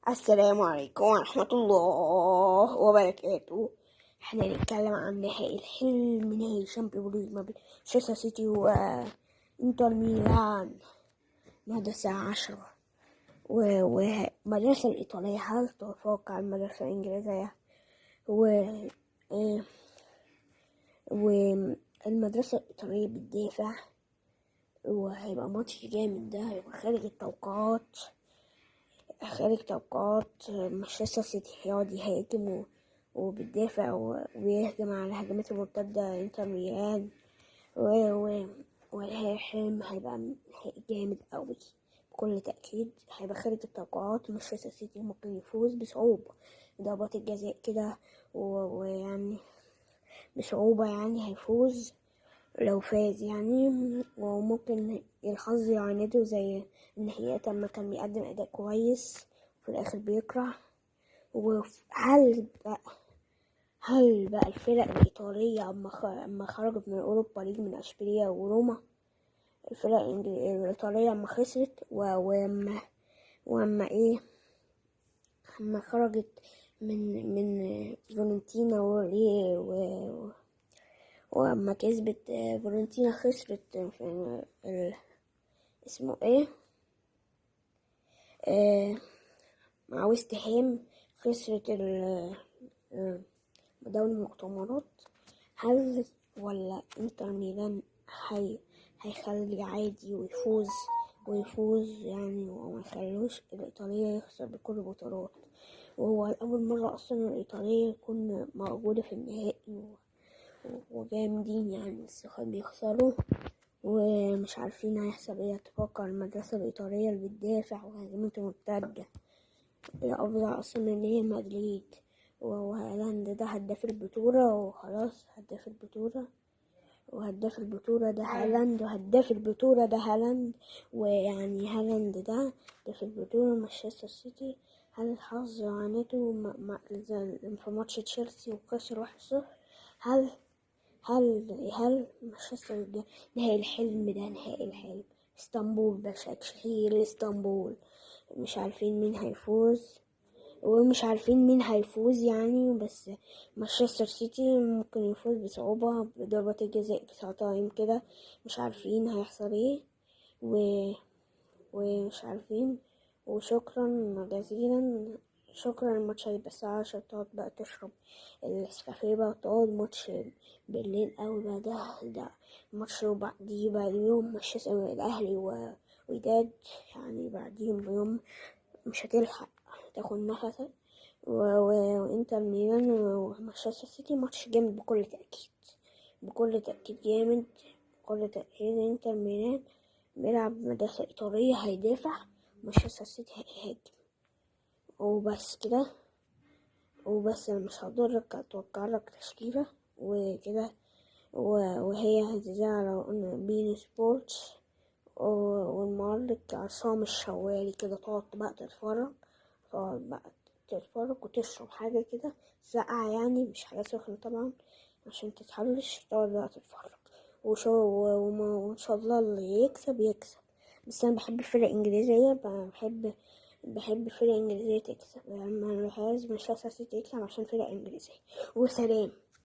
السلام عليكم ورحمة الله وبركاته. احنا هنتكلم عن نهائي الحلم، نهائي الشامبيونز ليج ما بين مانشستر سيتي وانتر ميلان النهارده الساعة 10. والمدرسة الإيطالية، هل تتوقع المدرسة الإنجليزية و... آه، والمدرسة الإيطالية بتدافع، وهيبقى ماتش جامد. ده هيبقى خارج توقعات مانشستر سيتي هيقعد يهاجم وبيدافع ويهجم على الهجمات المرتدة انتر ميلان والحلم هيبقى جامد قوي. بكل تأكيد هيبقى خارج التوقعات. مانشستر سيتي ممكن يفوز بصعوبة ضربات الجزاء كده، ويعني بصعوبة يعني هيفوز لو فاز يعني. وممكن الحظ يعانده زي النهائيات لما كان بيقدم أداء كويس في الآخر بيكره. هل بقى الفرق الإيطالية أما خرجت من أوروبا ليج من أشبيلية وروما، الفرق الإيطالية أما خسرت وأما إيه، أما خرجت من فيورنتينا وأما كسبت فيورنتينا خسرت في اسمه إيه مع ويست هام، خسرت دوري المؤتمرات. هل ولا انتر ميلان هيخلي عادي ويفوز يعني، وما يخلوش الإيطالية يخسر بكل البطولات؟ وهو أول مرة أصلا الإيطالية تكون موجودة في النهائي وجامدين يعني، بس بيخسروا ومش عارفين هيحصل ايه. اتوقع المدرسة الإيطالية اللي بتدافع وهجمته مرتدة الأفضل أصلا من ريال مدريد. وهالاند ده هداف البطولة وخلاص، وهداف البطولة ده هالاند. ويعني هالاند ده هداف البطولة. مانشستر سيتي هل الحظ عانته في ماتش تشيلسي وخسر 1-0؟ هل مانشستر ده نهائي الحلم اسطنبول بشكل اسطنبول. مش عارفين مين هيفوز يعني، بس مانشستر سيتي ممكن يفوز بصعوبة بضربات الجزاء في تايم كده. مش عارفين هيحصل ايه ومش عارفين. وشكرا جزيلا، شكرا. الماتش هيبقى الساعة 10، تقعد بقى تشرب النسكافيه بقى وتقعد ماتش بالليل أوي بقى. ده الماتش، وبعديه بقى يوم مانشستر الأهلي وداد يعني، بعديهم بيوم مش هتلحق تاخد نفسك. وانتر ميلان ومانشستر سيتي ماتش جامد بكل تأكيد جامد. بكل تأكيد انتر ميلان بيلعب مدرسة إيطالية، هيدافع. مانشستر سيتي هيهاجم. وبس كده، أنا مش هضرك، هتوقع لك تشكيلة وكده. وهي هتذاع على بين سبورتس، والمعلق عصام الشوالي كده. تقعد بقى تتفرج وتشرب حاجة كده ساقعة يعني، مش حاجة سخنة طبعا عشان تتحلش. تقعد بقى تتفرج وإن شاء الله اللي يكسب. بس أنا بحب الفرق الإنجليزية، بحب الفرق الإنجليزية تكسب. أنا عايز مانشستر سيتي يكسب عشان فرق إنجليزية. وسلام.